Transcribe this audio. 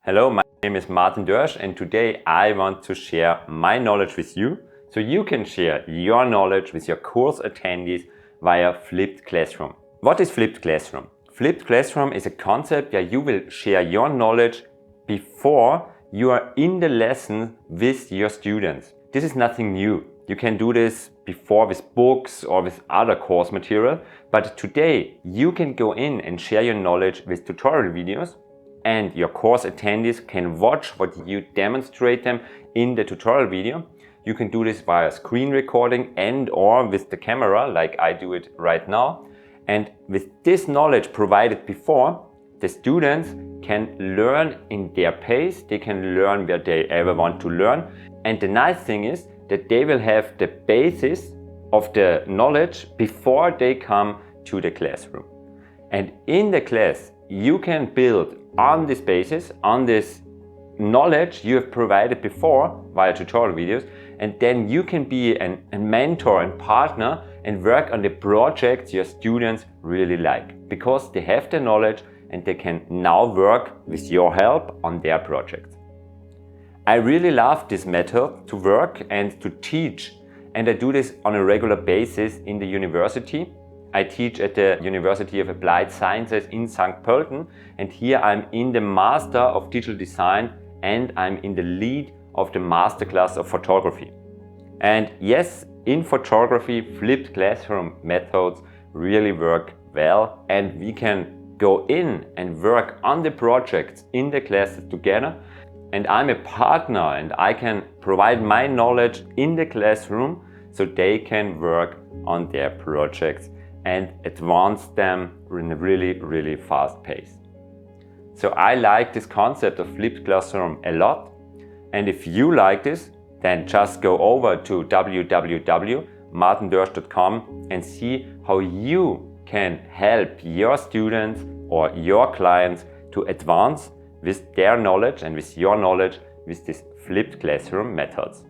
Hello, my name is Martin Dörsch and today I want to share my knowledge with you so you can share your knowledge with your course attendees via Flipped Classroom. What is Flipped Classroom? Flipped Classroom is a concept where you will share your knowledge before you are in the lesson with your students. This is nothing new. You can do this before with books or with other course material, but today you can go in and share your knowledge with tutorial videos, and your course attendees can watch what you demonstrate them in the tutorial video. You can do this via screen recording and or with the camera like I do it right now. And with this knowledge provided before, the students can learn in their pace, they can learn where they ever want to learn. And the nice thing is that they will have the basis of the knowledge before they come to the classroom. And in the class, you can build on this basis, on this knowledge you have provided before via tutorial videos, and then you can be a mentor and partner and work on the projects your students really like, because they have the knowledge and they can now work with your help on their projects. I really love this method to work and to teach, and I do this on a regular basis in the university. I teach at the University of Applied Sciences in St. Pölten, and here I'm in the Master of Digital Design and I'm in the lead of the Masterclass of Photography. And yes, in photography, flipped classroom methods really work well, and we can go in and work on the projects in the classes together. And I'm a partner and I can provide my knowledge in the classroom so they can work on their projects and advance them in a really fast pace. So I like this concept of flipped classroom a lot. And if you like this, then just go over to www.martindörsch.com and see how you can help your students or your clients to advance with their knowledge and with your knowledge with these flipped classroom methods.